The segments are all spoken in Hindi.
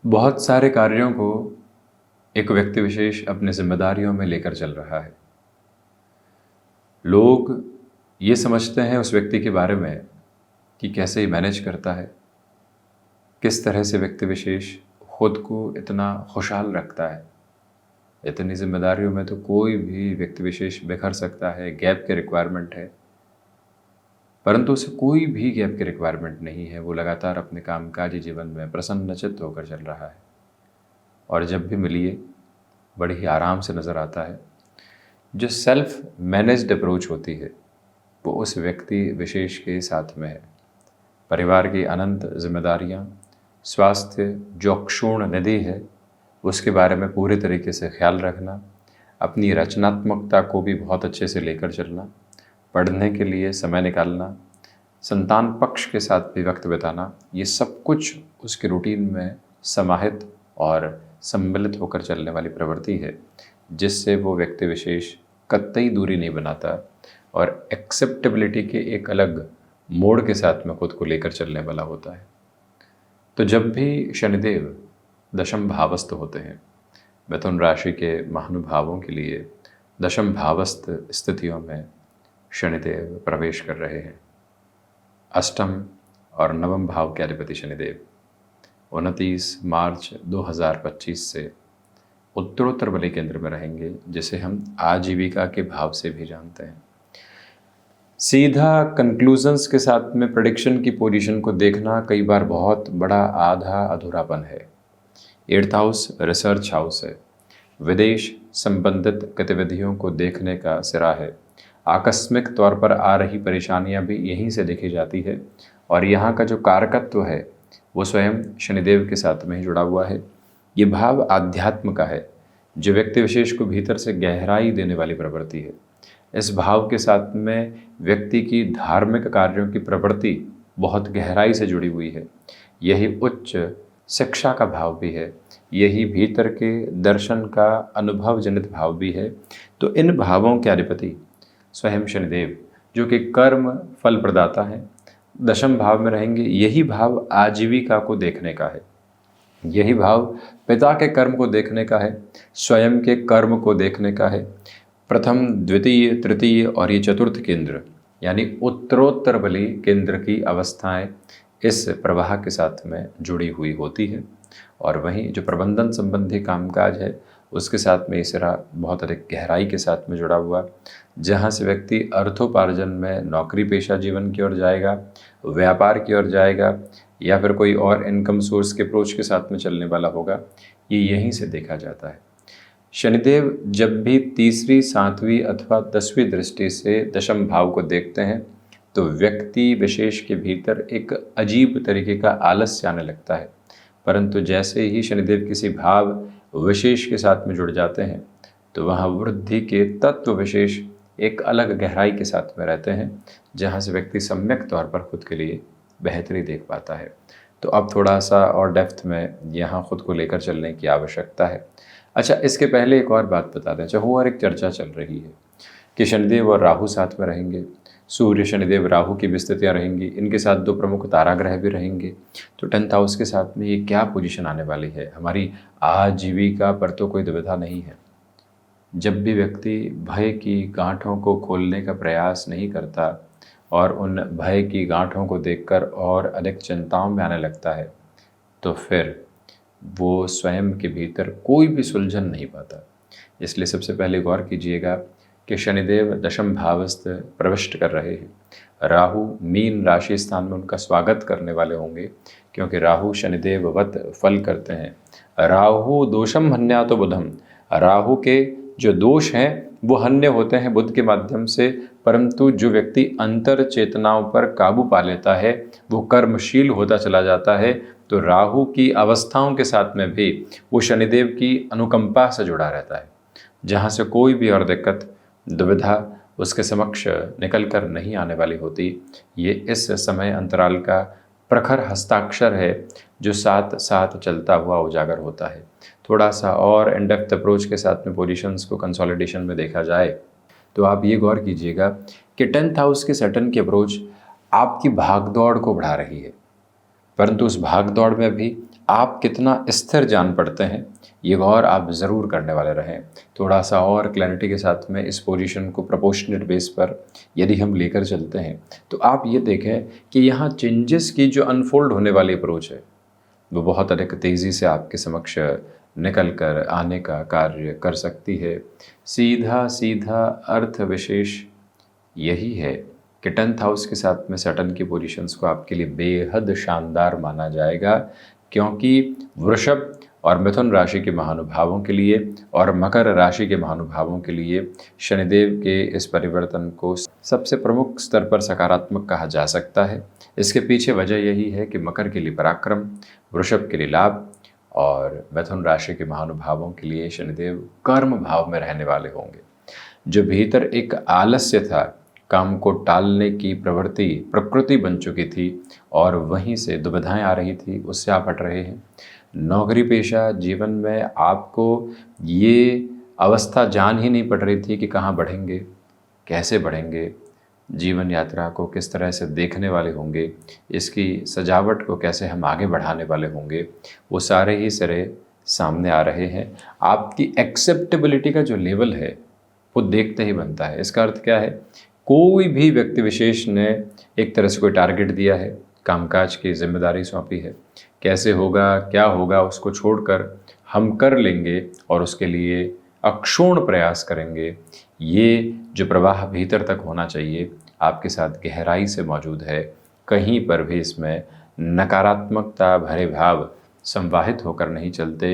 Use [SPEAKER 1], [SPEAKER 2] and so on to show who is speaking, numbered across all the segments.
[SPEAKER 1] बहुत सारे कार्यों को एक व्यक्ति विशेष अपने जिम्मेदारियों में लेकर चल रहा है। लोग ये समझते हैं उस व्यक्ति के बारे में कि कैसे ये मैनेज करता है, किस तरह से व्यक्ति विशेष खुद को इतना खुशहाल रखता है। इतनी जिम्मेदारियों में तो कोई भी व्यक्ति विशेष बिखर सकता है, गैप की रिक्वायरमेंट है, परंतु उसे कोई भी गैप की रिक्वायरमेंट नहीं है। वो लगातार अपने कामकाजी जीवन में प्रसन्नचित्त होकर चल रहा है और जब भी मिलिए बड़े ही आराम से नज़र आता है। जो सेल्फ मैनेज्ड अप्रोच होती है वो उस व्यक्ति विशेष के साथ में है। परिवार की अनंत जिम्मेदारियां, स्वास्थ्य जो क्षुण्ण निधि है उसके बारे में पूरे तरीके से ख्याल रखना, अपनी रचनात्मकता को भी बहुत अच्छे से लेकर चलना, पढ़ने के लिए समय निकालना, संतान पक्ष के साथ भी वक्त बिताना, ये सब कुछ उसके रूटीन में समाहित और सम्मिलित होकर चलने वाली प्रवृत्ति है, जिससे वो व्यक्ति विशेष कतई दूरी नहीं बनाता और एक्सेप्टेबिलिटी के एक अलग मोड़ के साथ में खुद को लेकर चलने वाला होता है। तो जब भी शनिदेव दशम भावस्थ होते हैं, मिथुन राशि के महानुभावों के लिए दशम भावस्थ स्थितियों में शनिदेव प्रवेश कर रहे हैं। अष्टम और नवम भाव के अधिपति शनिदेव 29 मार्च 2025 से उत्तरोत्तर बलि केंद्र में रहेंगे, जिसे हम आजीविका के भाव से भी जानते हैं। सीधा कंक्लूजन्स के साथ में प्रेडिक्शन की पोजीशन को देखना कई बार बहुत बड़ा आधा अधूरापन है। 8th हाउस रिसर्च हाउस है, विदेश संबंधित गतिविधियों को देखने का सिरा है। आकस्मिक तौर पर आ रही परेशानियां भी यहीं से देखी जाती है और यहाँ का जो कारकत्व है वो स्वयं शनिदेव के साथ में ही जुड़ा हुआ है। ये भाव आध्यात्म का है, जो व्यक्ति विशेष को भीतर से गहराई देने वाली प्रवृत्ति है। इस भाव के साथ में व्यक्ति की धार्मिक कार्यों की प्रवृत्ति बहुत गहराई से जुड़ी हुई है। यही उच्च शिक्षा का भाव भी है, यही भीतर के दर्शन का अनुभव जनित भाव भी है। तो इन भावों के अधिपति स्वयं शनिदेव, जो कि कर्म फल प्रदाता है, दशम भाव में रहेंगे। यही भाव आजीविका को देखने का है, यही भाव पिता के कर्म को देखने का है, स्वयं के कर्म को देखने का है। प्रथम, द्वितीय, तृतीय और ये चतुर्थ केंद्र यानी उत्तरोत्तर बलि केंद्र की अवस्थाएं इस प्रवाह के साथ में जुड़ी हुई होती है। और वहीं जो प्रबंधन संबंधी कामकाज है उसके साथ में ये सिरा बहुत अधिक गहराई के साथ में जुड़ा हुआ, जहाँ से व्यक्ति अर्थोपार्जन में नौकरी पेशा जीवन की ओर जाएगा, व्यापार की ओर जाएगा या फिर कोई और इनकम सोर्स के अप्रोच के साथ में चलने वाला होगा, ये यहीं से देखा जाता है। शनिदेव जब भी तीसरी, सातवीं अथवा 10वीं दृष्टि से दशम भाव को देखते हैं तो व्यक्ति विशेष के भीतर एक अजीब तरीके का आलस्य आने लगता है। परंतु जैसे ही शनिदेव किसी भाव विशेष के साथ में जुड़ जाते हैं तो वहाँ वृद्धि के तत्व विशेष एक अलग गहराई के साथ में रहते हैं, जहाँ से व्यक्ति सम्यक तौर पर खुद के लिए बेहतरी देख पाता है। तो अब थोड़ा सा और डेप्थ में यहाँ खुद को लेकर चलने की आवश्यकता है। अच्छा, इसके पहले एक और बात बता दें। चाहे और एक चर्चा चल रही है कि शनिदेव और राहु साथ में रहेंगे, सूर्य शनिदेव राहु की भी स्थितियाँ रहेंगी, इनके साथ 2 प्रमुख ताराग्रह भी रहेंगे। तो 10th हाउस के साथ में ये क्या पोजीशन आने वाली है? हमारी आजीविका पर तो कोई दुविधा नहीं है। जब भी व्यक्ति भय की गांठों को खोलने का प्रयास नहीं करता और उन भय की गांठों को देखकर और अधिक चिंताओं में आने लगता है, तो फिर वो स्वयं के भीतर कोई भी सुलझन नहीं पाता। इसलिए सबसे पहले गौर कीजिएगा कि शनिदेव दशम भावस्थ प्रविष्ट कर रहे हैं। राहु मीन राशि स्थान में उनका स्वागत करने वाले होंगे, क्योंकि राहु शनिदेव वत फल करते हैं। राहु दोषम हन्यातो बुधम, राहु के जो दोष हैं वो हन्य होते हैं बुध के माध्यम से, परंतु जो व्यक्ति अंतर चेतनाओं पर काबू पा लेता है वो कर्मशील होता चला जाता है। तो राहु की अवस्थाओं के साथ में भी वो शनिदेव की अनुकंपा से जुड़ा रहता है, जहाँ से कोई भी और दिक्कत दुविधा उसके समक्ष निकल कर नहीं आने वाली होती। ये इस समय अंतराल का प्रखर हस्ताक्षर है, जो साथ साथ चलता हुआ उजागर होता है। थोड़ा सा और इन डेप्थ अप्रोच के साथ में पोजीशंस को कंसोलिडेशन में देखा जाए तो आप ये गौर कीजिएगा कि 10th हाउस के सैटर्न की अप्रोच आपकी भागदौड़ को बढ़ा रही है, परंतु उस भागदौड़ में भी आप कितना स्थिर जान पड़ते हैं, ये गौर आप ज़रूर करने वाले रहें। थोड़ा सा और क्लैरिटी के साथ में इस पोजीशन को प्रोपोर्शनेट बेस पर यदि हम लेकर चलते हैं, तो आप ये देखें कि यहाँ चेंजेस की जो अनफोल्ड होने वाली अप्रोच है, वो बहुत अधिक तेज़ी से आपके समक्ष निकल कर आने का कार्य कर सकती है। सीधा सीधा अर्थ विशेष यही है कि 10th हाउस के साथ में सैटर्न की पोजीशंस को आपके लिए बेहद शानदार माना जाएगा, क्योंकि वृषभ और मिथुन राशि के महानुभावों के लिए और मकर राशि के महानुभावों के लिए शनिदेव के इस परिवर्तन को सबसे प्रमुख स्तर पर सकारात्मक कहा जा सकता है। इसके पीछे वजह यही है कि मकर के लिए पराक्रम, वृषभ के लिए लाभ और मिथुन राशि के महानुभावों के लिए शनिदेव कर्म भाव में रहने वाले होंगे। जो भीतर एक आलस्य था, काम को टालने की प्रवृत्ति प्रकृति बन चुकी थी और वहीं से दुविधाएं आ रही थी, उससे आप हट रहे हैं। नौकरी पेशा जीवन में आपको ये अवस्था जान ही नहीं पड़ रही थी कि कहाँ बढ़ेंगे, कैसे बढ़ेंगे, जीवन यात्रा को किस तरह से देखने वाले होंगे, इसकी सजावट को कैसे हम आगे बढ़ाने वाले होंगे, वो सारे ही सिरे सामने आ रहे हैं। आपकी एक्सेप्टेबिलिटी का जो लेवल है वो देखते ही बनता है। इसका अर्थ क्या है? कोई भी व्यक्ति विशेष ने एक तरह से कोई टारगेट दिया है, कामकाज की जिम्मेदारी सौंपी है, कैसे होगा क्या होगा उसको छोड़कर हम कर लेंगे और उसके लिए अक्षुण्ण प्रयास करेंगे। ये जो प्रवाह भीतर तक होना चाहिए आपके साथ गहराई से मौजूद है। कहीं पर भी इसमें नकारात्मकता भरे भाव संवाहित होकर नहीं चलते।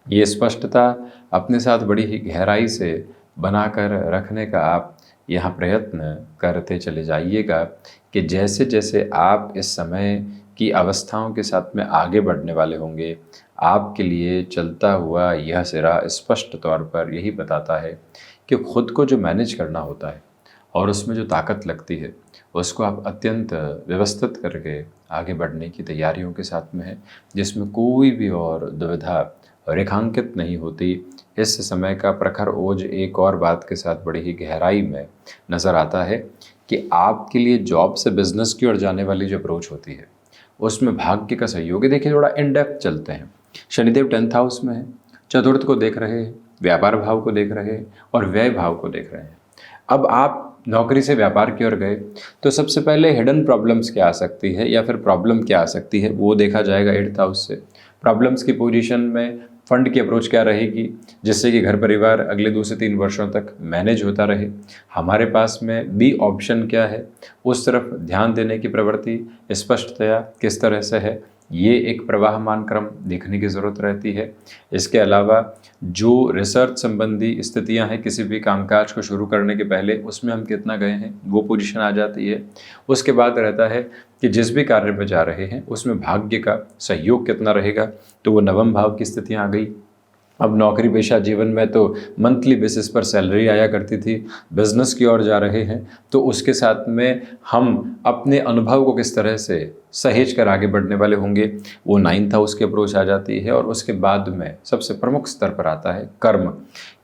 [SPEAKER 1] ये स्पष्टता अपने साथ बड़ी ही गहराई से बनाकर रखने का आप यहाँ प्रयत्न करते चले जाइएगा कि जैसे जैसे आप इस समय की अवस्थाओं के साथ में आगे बढ़ने वाले होंगे, आपके लिए चलता हुआ यह सिरा स्पष्ट तौर पर यही बताता है कि खुद को जो मैनेज करना होता है और उसमें जो ताकत लगती है, उसको आप अत्यंत व्यवस्थित करके आगे बढ़ने की तैयारियों के साथ में है, जिसमें कोई भी और दुविधा रेखांकित नहीं होती। इस समय का प्रखर ओज एक और बात के साथ बड़ी ही गहराई में नज़र आता है कि आपके लिए जॉब से बिजनेस की ओर जाने वाली जो अप्रोच होती है उसमें भाग्य का सहयोग है। देखिए, थोड़ा इन डेप्थ चलते हैं। शनिदेव 10th हाउस में है, चतुर्थ को देख रहे हैं, व्यापार भाव को देख रहे हैं और व्यय भाव को देख रहे हैं। अब आप नौकरी से व्यापार की ओर गए तो सबसे पहले हिडन प्रॉब्लम्स क्या आ सकती है या फिर प्रॉब्लम क्या आ सकती है वो देखा जाएगा 8th हाउस से। प्रॉब्लम्स की पोजीशन में फंड की अप्रोच क्या रहेगी, जिससे कि घर परिवार अगले 2 से 3 वर्षों तक मैनेज होता रहे। हमारे पास में बी ऑप्शन क्या है, उस तरफ ध्यान देने की प्रवृत्ति स्पष्टतया किस तरह से है, ये एक प्रवाहमान क्रम देखने की ज़रूरत रहती है। इसके अलावा जो रिसर्च संबंधी स्थितियां हैं किसी भी कामकाज को शुरू करने के पहले, उसमें हम कितना गए हैं वो पोजीशन आ जाती है। उसके बाद रहता है कि जिस भी कार्य में जा रहे हैं उसमें भाग्य का सहयोग कितना रहेगा, तो वो नवम भाव की स्थितियां आ गई। अब नौकरी पेशा जीवन में तो मंथली बेसिस पर सैलरी आया करती थी, बिजनेस की ओर जा रहे हैं तो उसके साथ में हम अपने अनुभव को किस तरह से सहेज कर आगे बढ़ने वाले होंगे, वो 9th हाउस की अप्रोच आ जाती है। और उसके बाद में सबसे प्रमुख स्तर पर आता है कर्म,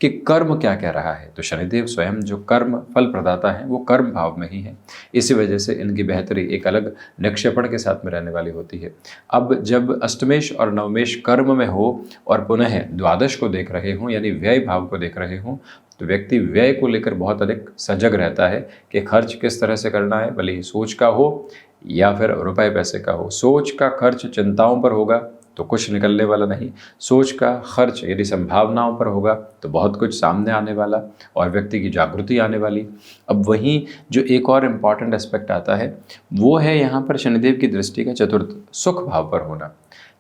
[SPEAKER 1] कि कर्म क्या कह रहा है। तो शनिदेव स्वयं जो कर्म फल प्रदाता है वो कर्म भाव में ही है, इसी वजह से इनकी बेहतरी एक अलग निक्षेपण के साथ में रहने वाली होती है। अब जब अष्टमेश और नवमेश कर्म में हो और पुनः द्वादश को देख रहे हों यानी व्यय भाव को देख रहे हों, तो व्यक्ति व्यय को लेकर बहुत अधिक सजग रहता है कि खर्च किस तरह से करना है, भले ही सोच का हो या फिर रुपए पैसे का हो। सोच का खर्च चिंताओं पर होगा तो कुछ निकलने वाला नहीं, सोच का खर्च यदि संभावनाओं पर होगा तो बहुत कुछ सामने आने वाला और व्यक्ति की जागृति आने वाली। अब वहीं जो एक और इम्पॉर्टेंट एस्पेक्ट आता है वो है यहाँ पर शनिदेव की दृष्टि का चतुर्थ सुख भाव पर होना।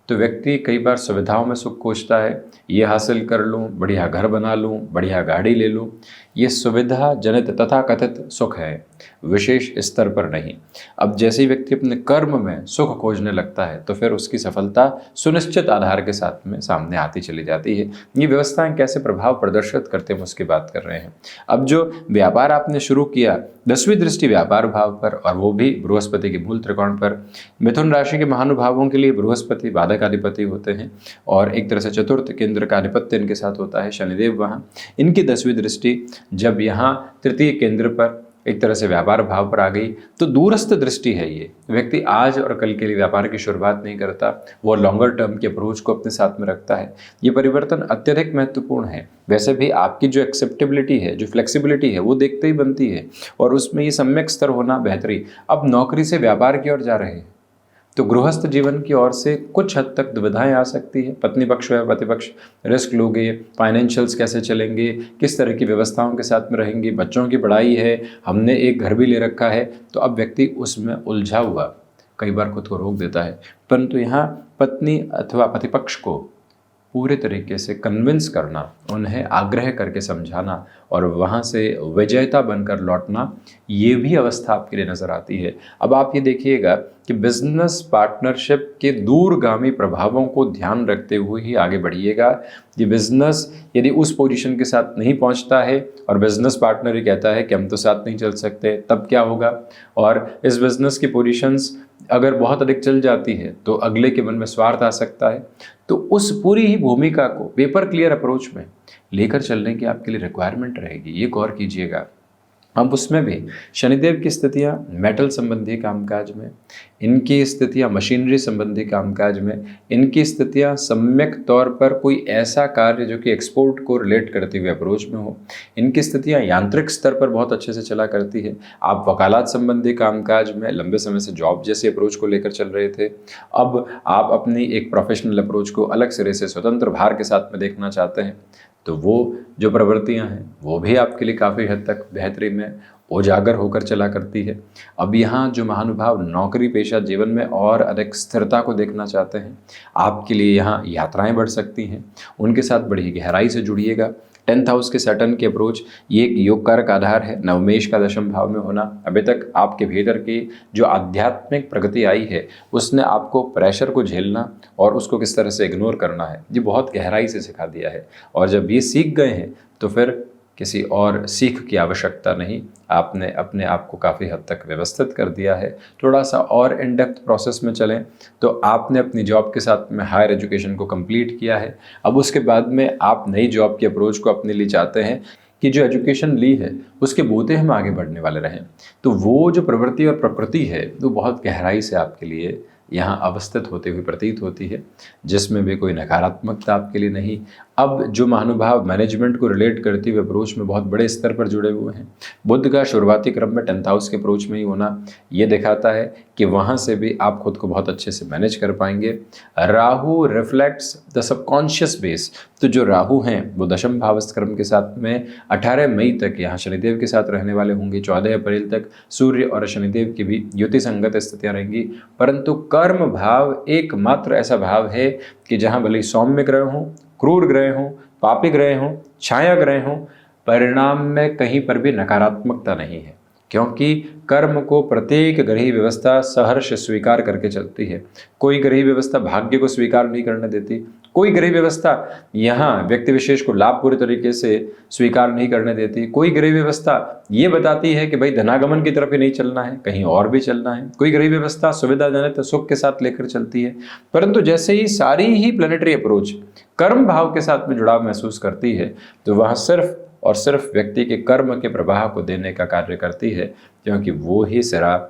[SPEAKER 1] तो व्यक्ति कई बार सुविधाओं में सुख खोजता है, ये हासिल कर लूँ, बढ़िया घर बना लूँ, बढ़िया गाड़ी ले लूँ, ये सुविधा जनित तथाकथित सुख है, विशेष स्तर पर नहीं। अब जैसे ही व्यक्ति अपने कर्म में सुख खोजने लगता है तो फिर उसकी सफलता सुनिश्चित आधार के साथ में सामने आती चली जाती है। ये व्यवस्थाएं कैसे प्रभाव प्रदर्शित करते हैं उसकी बात कर रहे हैं। अब जो व्यापार आपने शुरू किया, 10वीं दृष्टि व्यापार भाव पर और वो भी बृहस्पति के मूल त्रिकोण पर। मिथुन राशि के महानुभावों के लिए बृहस्पति बाधक अधिपति होते हैं और एक तरह से चतुर्थ केंद्र का अधिपत्य इनके साथ होता है शनिदेव। वहाँ इनकी 10वीं दृष्टि जब यहाँ तृतीय केंद्र पर एक तरह से व्यापार भाव पर आ गई, तो दूरस्थ दृष्टि है ये। व्यक्ति आज और कल के लिए व्यापार की शुरुआत नहीं करता, वो लॉन्गर टर्म की अप्रोच को अपने साथ में रखता है। ये परिवर्तन अत्यधिक महत्वपूर्ण है। वैसे भी आपकी जो एक्सेप्टेबिलिटी है, जो फ्लेक्सिबिलिटी है, वो देखते ही बनती है, और उसमें ये सम्यक स्तर होना बेहतरी। अब नौकरी से व्यापार की ओर जा रहे हैं तो गृहस्थ जीवन की ओर से कुछ हद तक दुविधाएं आ सकती है। पत्नी पक्ष व पति पक्ष, रिस्क लोगे, फाइनेंशियल्स कैसे चलेंगे, किस तरह की व्यवस्थाओं के साथ में रहेंगे, बच्चों की पढ़ाई है, हमने एक घर भी ले रखा है, तो अब व्यक्ति उसमें उलझा हुआ कई बार खुद को रोक देता है। परंतु यहाँ पत्नी अथवा पति पक्ष को पूरे तरीके से कन्विंस करना, उन्हें आग्रह करके समझाना और वहाँ से विजेता बनकर लौटना, ये भी अवस्था आपके लिए नज़र आती है। अब आप ये देखिएगा कि बिजनेस पार्टनरशिप के दूरगामी प्रभावों को ध्यान रखते हुए ही आगे बढ़िएगा। ये बिजनेस यदि उस पोजीशन के साथ नहीं पहुंचता है और बिजनेस पार्टनर ही कहता है कि हम तो साथ नहीं चल सकते, तब क्या होगा? और इस बिजनेस की पोजीशंस अगर बहुत अधिक चल जाती है तो अगले के मन में स्वार्थ आ सकता है। तो उस पूरी ही भूमिका को पेपर क्लियर अप्रोच में लेकर चलने की आपके लिए रिक्वायरमेंट रहेगी, ये गौर कीजिएगा। अब उसमें भी शनिदेव की स्थितियाँ मेटल संबंधी कामकाज में, इनकी स्थितियाँ मशीनरी संबंधी कामकाज में, इनकी स्थितियाँ सम्यक तौर पर कोई ऐसा कार्य जो कि एक्सपोर्ट को रिलेट करते हुए अप्रोच में हो, इनकी स्थितियाँ यांत्रिक स्तर पर बहुत अच्छे से चला करती है। आप वकालत संबंधी कामकाज में लंबे समय से जॉब जैसे अप्रोच को लेकर चल रहे थे, अब आप अपनी एक प्रोफेशनल अप्रोच को अलग सिरे से स्वतंत्र भार के साथ में देखना चाहते हैं, तो वो जो प्रवृत्तियां हैं वो भी आपके लिए काफ़ी हद तक बेहतरी में उजागर होकर चला करती है। अब यहाँ जो महानुभाव नौकरी पेशा जीवन में और अधिक स्थिरता को देखना चाहते हैं, आपके लिए यहाँ यात्राएं बढ़ सकती हैं, उनके साथ बड़ी गहराई से जुड़िएगा। 10th हाउस के सैटर्न की अप्रोच ये एक योग कारक आधार है, नवमेश का दशम भाव में होना। अभी तक आपके भीतर की जो आध्यात्मिक प्रगति आई है उसने आपको प्रेशर को झेलना और उसको किस तरह से इग्नोर करना है, ये बहुत गहराई से सिखा दिया है। और जब ये सीख गए हैं तो फिर किसी और सीख की आवश्यकता नहीं, आपने अपने आप को काफ़ी हद तक व्यवस्थित कर दिया है। थोड़ा सा और इन डेप्थ प्रोसेस में चलें तो आपने अपनी जॉब के साथ में हायर एजुकेशन को कंप्लीट किया है। अब उसके बाद में आप नई जॉब की अप्रोच को अपने लिए चाहते हैं कि जो एजुकेशन ली है उसके बूते हम आगे बढ़ने वाले रहें। तो वो जो प्रवृत्ति और प्रकृति है वो बहुत गहराई से आपके लिए यहाँ अवस्थित होते हुए प्रतीत होती है, जिसमें भी कोई नकारात्मकता आपके लिए नहीं। अब जो महानुभाव मैनेजमेंट को रिलेट करते हुए अप्रोच में बहुत बड़े स्तर पर जुड़े हुए हैं, बुध का शुरुआती क्रम में 10th हाउस के अप्रोच में ही होना ये दिखाता है कि वहाँ से भी आप खुद को बहुत अच्छे से मैनेज कर पाएंगे। Rahu reflects the subconscious base, तो जो राहु हैं वो दशम भावस्थ क्रम के साथ में 18 मई तक यहाँ शनिदेव के साथ रहने वाले होंगे। 14 अप्रैल तक सूर्य और शनिदेव की भी युति संगत स्थितियाँ रहेंगी। परंतु कर्म भाव एकमात्र ऐसा भाव है कि जहाँ भले सौम्य ग्रह हों, क्रूर ग्रह हों, पापी ग्रह हों, छाया ग्रह हों, परिणाम में कहीं पर भी नकारात्मकता नहीं है, क्योंकि कर्म को प्रत्येक ग्रही व्यवस्था सहर्ष स्वीकार करके चलती है। कोई ग्रही व्यवस्था भाग्य को स्वीकार नहीं करने देती, कोई ग्रही व्यवस्था यहाँ व्यक्ति विशेष को लाभ पूरे तरीके से स्वीकार नहीं करने देती, कोई ग्रही व्यवस्था ये बताती है कि भाई धनागमन की तरफ ही नहीं चलना है, कहीं और भी चलना है, कोई ग्रही व्यवस्था सुविधाजनक सुख के साथ लेकर चलती है। परंतु जैसे ही सारी ही प्लैनेटरी अप्रोच कर्म भाव के साथ में जुड़ाव महसूस करती है तो वहाँ सिर्फ और सिर्फ व्यक्ति के कर्म के प्रवाह को देने का कार्य करती है, क्योंकि वो ही सिरा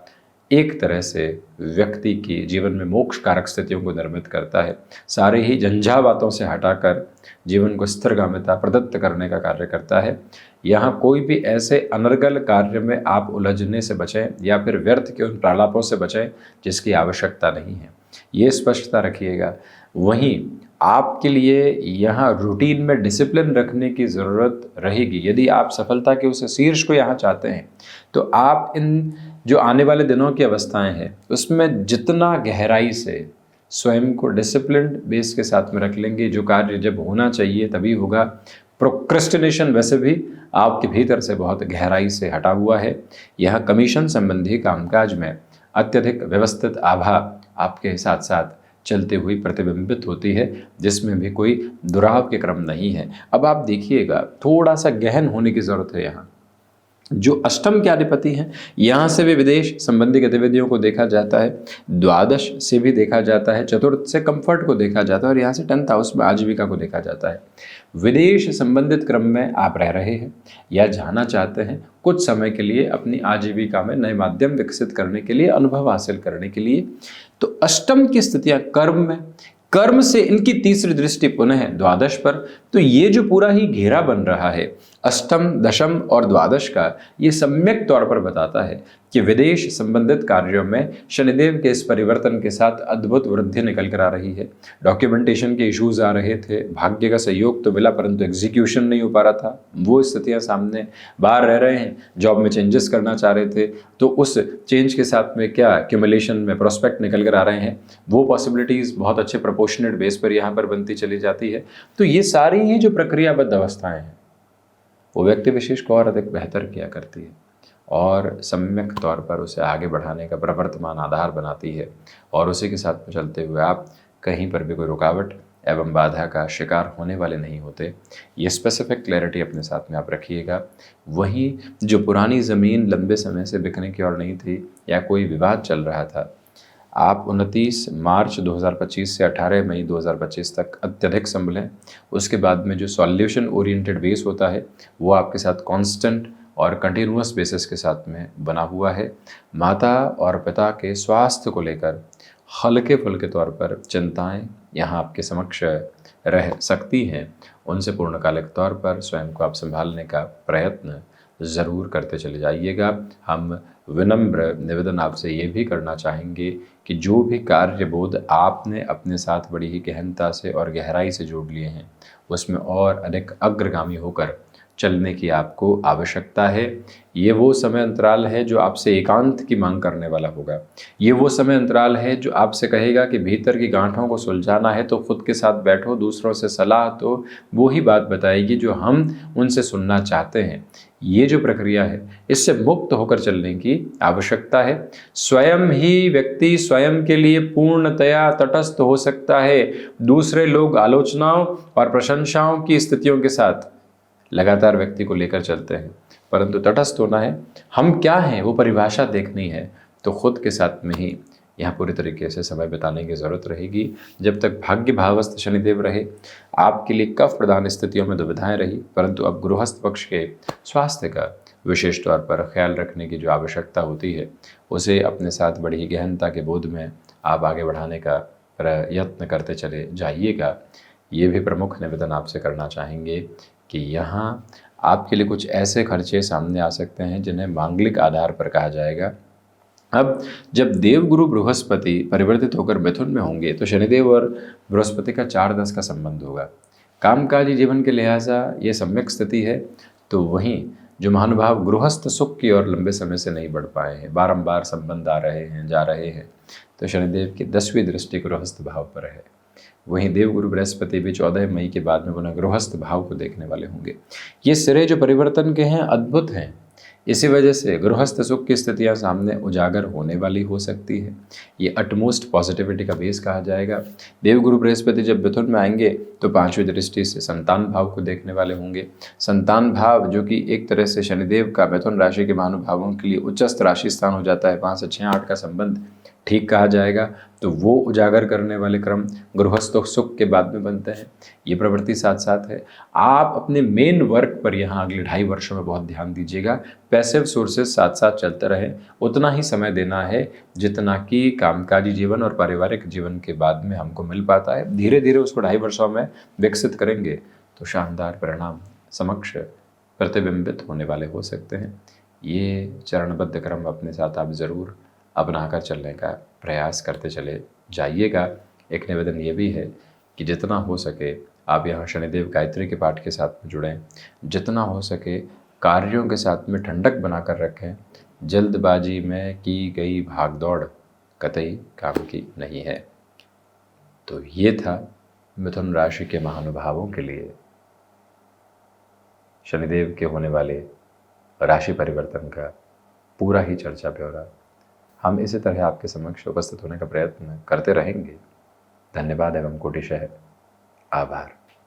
[SPEAKER 1] एक तरह से व्यक्ति की जीवन में मोक्ष कारक स्थितियों को निर्मित करता है। सारे ही झंझावातों से हटाकर जीवन को स्थिरगामिता प्रदत्त करने का कार्य करता है। यहाँ कोई भी ऐसे अनर्गल कार्य में आप उलझने से बचें या फिर व्यर्थ के उन प्रालापों से बचें जिसकी आवश्यकता नहीं है, ये स्पष्टता रखिएगा। वहीं आपके लिए यहाँ रूटीन में डिसिप्लिन रखने की ज़रूरत रहेगी। यदि आप सफलता के उस शीर्ष को यहाँ चाहते हैं तो आप इन जो आने वाले दिनों की अवस्थाएं हैं उसमें जितना गहराई से स्वयं को डिसिप्लिन्ड बेस के साथ में रख लेंगे, जो कार्य जब होना चाहिए तभी होगा। प्रोक्रेस्टिनेशन वैसे भी आपके भीतर से बहुत गहराई से हटा हुआ है। यह कमीशन संबंधी कामकाज में अत्यधिक व्यवस्थित आभा आपके साथ साथ चलते हुई प्रतिबिंबित होती है, जिसमें भी कोई दुराव के क्रम नहीं है। अब आप देखिएगा थोड़ा सा गहन होने की ज़रूरत है यहाँ। जो अष्टम के अधिपति हैं, यहाँ से भी विदेश संबंधी गतिविधियों को देखा जाता है, द्वादश से भी देखा जाता है, चतुर्थ से कंफर्ट को देखा जाता है और यहाँ से 10th हाउस में आजीविका को देखा जाता है। विदेश संबंधित क्रम में आप रह रहे हैं या जाना चाहते हैं कुछ समय के लिए अपनी आजीविका में नए माध्यम विकसित करने के लिए, अनुभव हासिल करने के लिए, तो अष्टम की स्थितियां कर्म में, कर्म से इनकी तीसरी दृष्टि पुनः है द्वादश पर। तो ये जो पूरा ही घेरा बन रहा है अष्टम, दशम और द्वादश का, ये सम्यक तौर पर बताता है कि विदेश संबंधित कार्यों में शनिदेव के इस परिवर्तन के साथ अद्भुत वृद्धि निकल कर आ रही है। डॉक्यूमेंटेशन के इश्यूज आ रहे थे, भाग्य का सहयोग तो मिला परंतु एग्जीक्यूशन नहीं हो पा रहा था, वो स्थितियां सामने। बाहर रह रहे हैं, जॉब में चेंजेस करना चाह रहे थे, तो उस चेंज के साथ में क्या एक्यूमुलेशन में प्रोस्पेक्ट निकल कर आ रहे हैं, वो पॉसिबिलिटीज़ बहुत अच्छे प्रोपोर्शनेट बेस पर यहाँ पर बनती चली जाती है। तो ये सारी ही जो प्रक्रियाबद्ध अवस्थाएं हैं वो व्यक्ति विशेष को और अधिक बेहतर किया करती है और सम्यक तौर पर उसे आगे बढ़ाने का प्रवर्तमान आधार बनाती है और उसी के साथ में चलते हुए आप कहीं पर भी कोई रुकावट एवं बाधा का शिकार होने वाले नहीं होते। ये स्पेसिफिक क्लैरिटी अपने साथ में आप रखिएगा। वहीं जो पुरानी ज़मीन लंबे समय से बिकने की ओर नहीं थी या कोई विवाद चल रहा था, आप 29 मार्च 2025 से 18 मई 2025 तक अत्यधिक संभलें। उसके बाद में जो सॉल्यूशन ओरिएंटेड बेस होता है वो आपके साथ कांस्टेंट और कंटिन्यूअस बेसिस के साथ में बना हुआ है। माता और पिता के स्वास्थ्य को लेकर हल्के फुल्के तौर पर चिंताएं यहाँ आपके समक्ष रह सकती हैं, उनसे पूर्णकालिक तौर पर स्वयं को आप संभालने का प्रयत्न ज़रूर करते चले जाइएगा। हम विनम्र निवेदन आपसे ये भी करना चाहेंगे कि जो भी कार्यबोध आपने अपने साथ बड़ी ही गहनता से और गहराई से जोड़ लिए हैं उसमें और अधिक अग्रगामी होकर चलने की आपको आवश्यकता है। ये वो समय अंतराल है जो आपसे एकांत की मांग करने वाला होगा। ये वो समय अंतराल है जो आपसे कहेगा कि भीतर की गांठों को सुलझाना है तो खुद के साथ बैठो, दूसरों से सलाह तो वो ही बात बताएगी जो हम उनसे सुनना चाहते हैं। ये जो प्रक्रिया है इससे मुक्त होकर चलने की आवश्यकता है। स्वयं ही व्यक्ति स्वयं के लिए पूर्णतया तटस्थ हो सकता है। दूसरे लोग आलोचनाओं और प्रशंसाओं की स्थितियों के साथ लगातार व्यक्ति को लेकर चलते हैं, परंतु तटस्थ होना है। हम क्या हैं वो परिभाषा देखनी है तो खुद के साथ में ही यहाँ पूरी तरीके से समय बिताने की ज़रूरत रहेगी। जब तक भाग्य भावस्थ शनिदेव रहे, आपके लिए कफ प्रदान स्थितियों में दुविधाएं रही, परंतु अब गृहस्थ पक्ष के स्वास्थ्य का विशेष तौर पर ख्याल रखने की जो आवश्यकता होती है उसे अपने साथ बड़ी ही गहनता के बोध में आप आगे बढ़ाने का प्रयत्न करते चले जाइएगा। ये भी प्रमुख निवेदन आपसे करना चाहेंगे कि यहाँ आपके लिए कुछ ऐसे खर्चे सामने आ सकते हैं जिन्हें मांगलिक आधार पर कहा जाएगा। अब जब देवगुरु बृहस्पति परिवर्तित होकर मिथुन में होंगे तो शनिदेव और बृहस्पति का 4-10 का संबंध होगा। कामकाजी जीवन के लिहाजा ये सम्यक स्थिति है। तो वहीं जो महानुभाव गृहस्थ सुख की ओर लंबे समय से नहीं बढ़ पाए हैं, बारंबार संबंध आ रहे हैं जा रहे हैं, तो शनिदेव की 10वीं दृष्टि गृहस्थ भाव पर है। वहीं देवगुरु बृहस्पति भी 14 मई के बाद में पुनः गृहस्थ भाव को देखने वाले होंगे। ये सिरे जो परिवर्तन के हैं अद्भुत हैं। इसी वजह से गृहस्थ सुख की स्थितियां सामने उजागर होने वाली हो सकती है। ये अटमोस्ट पॉजिटिविटी का बेस कहा जाएगा। देवगुरु बृहस्पति जब मिथुन में आएंगे तो 5वीं दृष्टि से संतान भाव को देखने वाले होंगे। संतान भाव जो कि एक तरह से शनिदेव का मिथुन राशि के महानुभावों के लिए उच्चस्थ राशि स्थान हो जाता है, 5 से 6 8 का संबंध ठीक कहा जाएगा, तो वो उजागर करने वाले क्रम गृहस्थ सुख के बाद में बनते हैं। ये प्रवृत्ति साथ साथ है। आप अपने मेन वर्क पर यहाँ अगले 2.5 वर्षों में बहुत ध्यान दीजिएगा। पैसिव सोर्सेज साथ साथ चलते रहें, उतना ही समय देना है जितना कि कामकाजी जीवन और पारिवारिक जीवन के बाद में हमको मिल पाता है। धीरे धीरे उसको 2.5 वर्षों में विकसित करेंगे तो शानदार परिणाम समक्ष प्रतिबिंबित होने वाले हो सकते हैं। ये चरणबद्ध क्रम अपने साथ आप ज़रूर अपनाकर चलने का प्रयास करते चले जाइएगा। एक निवेदन ये भी है कि जितना हो सके आप यहाँ शनिदेव गायत्री के पाठ के साथ में जुड़ें, जितना हो सके कार्यों के साथ में ठंडक बनाकर रखें। जल्दबाजी में की गई भागदौड़ कतई काम की नहीं है। तो ये था मिथुन राशि के महानुभावों के लिए शनिदेव के होने वाले राशि परिवर्तन का पूरा ही चर्चा ब्यौरा। हम इसी तरह आपके समक्ष उपस्थित होने का प्रयत्न करते रहेंगे। धन्यवाद एवं कोटिशः आभार।